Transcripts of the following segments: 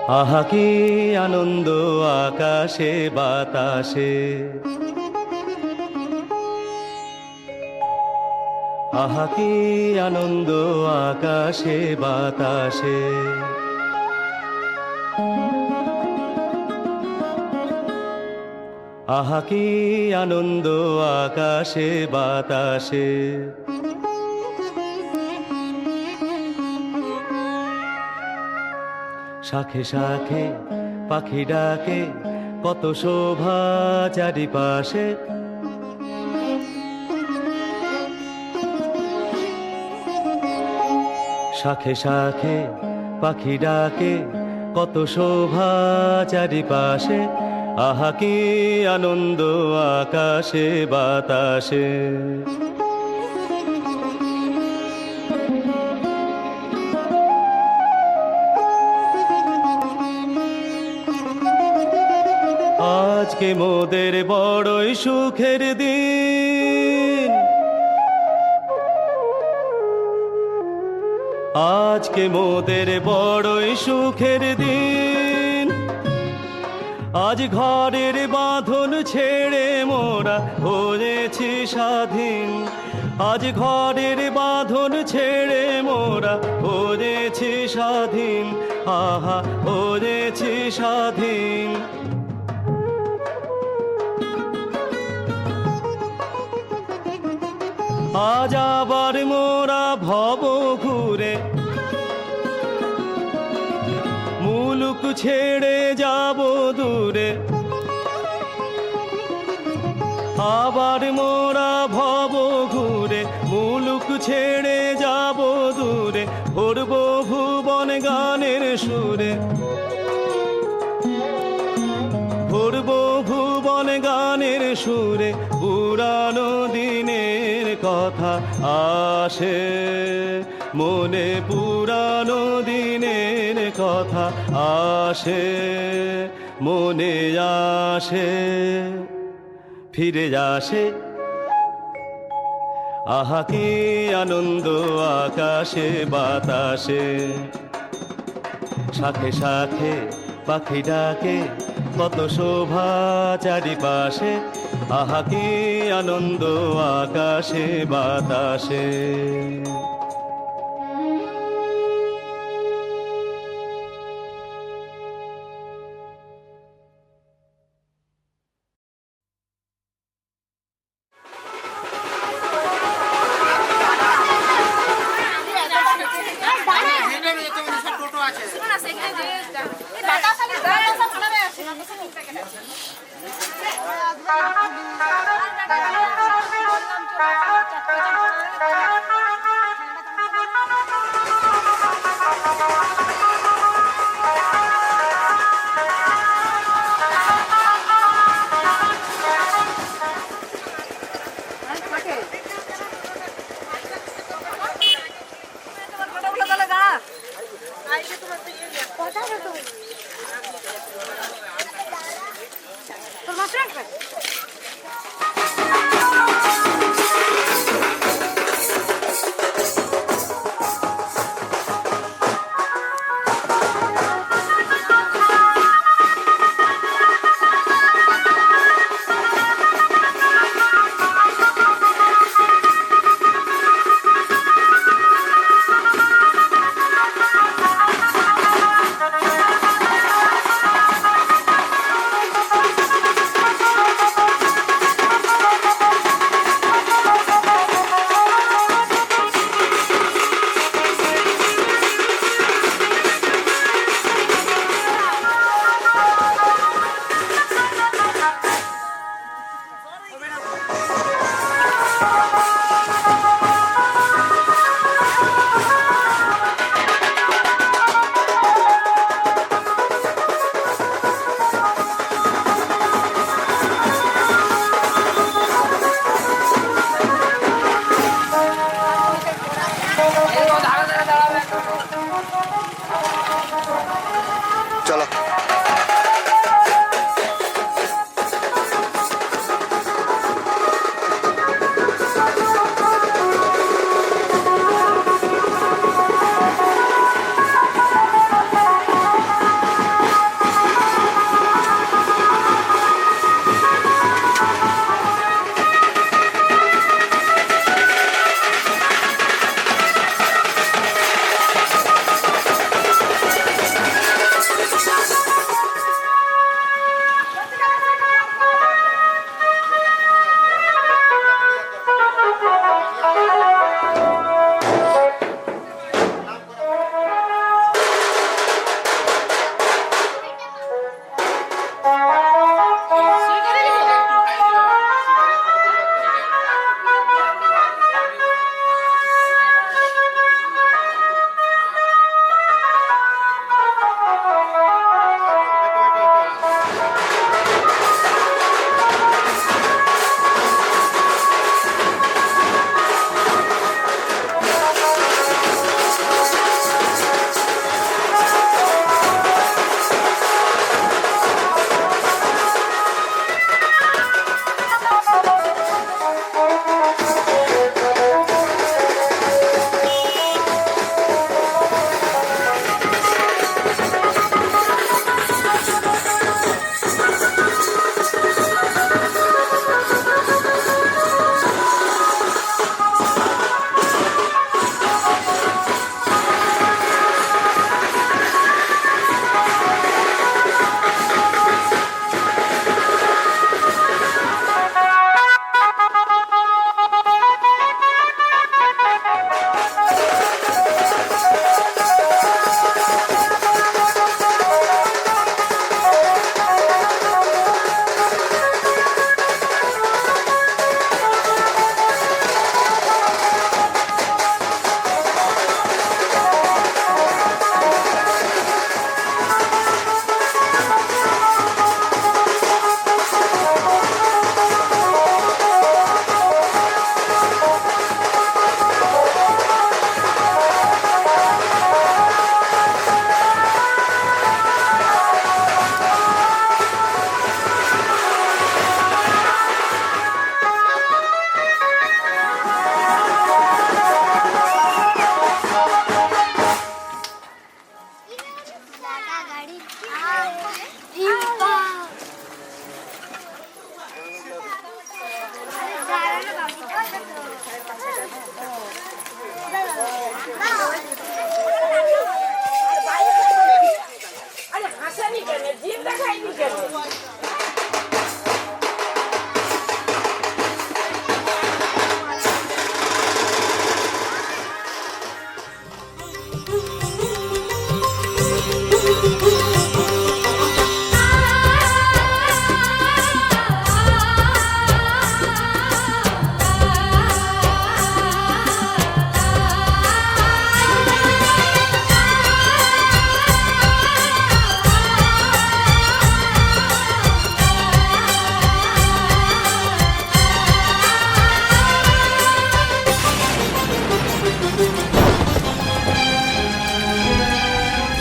আহা কি আনন্দ আকাশে বাতাসে, আহা কি আনন্দ আকাশে বাতাসে। আহা কি আনন্দ আকাশে বাতাসে। শাখে শাখে পাখি ডাকে, কত শোভা চারিপাশে। শাখে শাখে পাখি ডাকে, কত শোভা চারিপাশে। আহা কি আনন্দ আকাশে বাতাসে। আজকে মোদের বড়ই সুখের দিন, আজকে মোদের বড়ই সুখের দিন। আজ ঘরের বাঁধন ছেড়ে মোরা হয়েছি স্বাধীন। আজ ঘরের বাঁধন ছেড়ে মোরা হয়েছি স্বাধীন। আহা হয়েছি স্বাধীন। আজ আবার মোরা ভব ঘুরে মুলুক ছেড়ে যাব দূরে। আবার মোরা ভব ঘুরে মুলুক ছেড়ে যাব দূরে। ভরব ভুবন গানের সুরে, ভরব ভুবন গানের সুরে। পুরানো দিনের কথা আসে মনে, পুরানো দিনের কথা আসে মনে আসে, ফিরে আসে। আহা কি আনন্দ আকাশে বাতাসে। শাখে শাখে পাখি ডাকে, কত শোভা চারিপাশে। আহা কি আনন্দ আকাশে বাতাসে।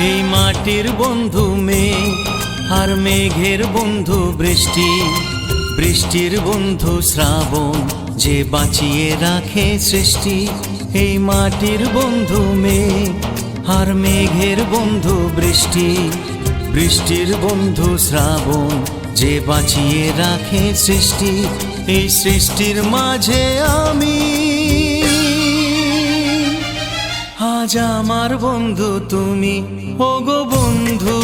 এই মাটির বন্ধু মেঘ, আর মেঘের বন্ধু বৃষ্টি, বৃষ্টির বন্ধু শ্রাবণ, যে বাঁচিয়ে রাখে সৃষ্টি। এই মাটির বন্ধু মেঘ, আর মেঘের বন্ধু বৃষ্টি, বৃষ্টির বন্ধু শ্রাবণ, যে বাঁচিয়ে রাখে সৃষ্টি। এই সৃষ্টির মাঝে আমি, আজ আমার বন্ধু তুমি। ওগো বন্ধু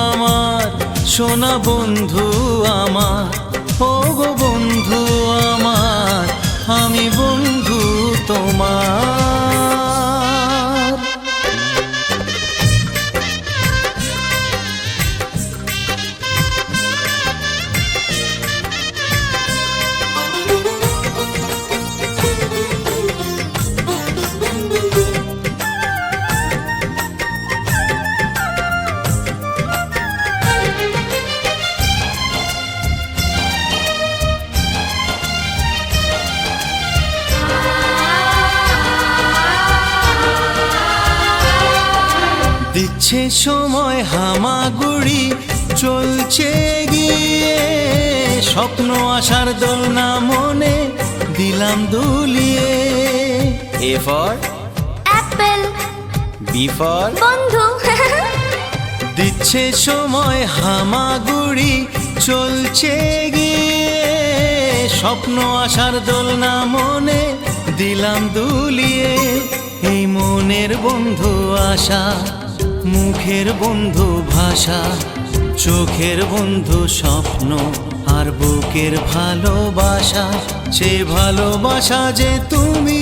আমার, সোনা বন্ধু আমার, ওগো বন্ধু আমার, আমি বন্ধু তোমার। দিচ্ছে সময় হামাগুড়ি, চলছে গিয়ে স্বপ্ন আশার দোলনা মনে দিলাম দুলিয়ে। A for apple, B for বন্ধু। দিচ্ছে সময় হামাগুড়ি, চলছে গিয়ে স্বপ্ন আশার দোলনা মনে দিলাম দুলিয়ে। এই মনের বন্ধু আশা, মুখের বন্ধু ভাষা, চোখের বন্ধু স্বপ্ন, আর বুকের ভালোবাসা। সে ভালোবাসা যে তুমি,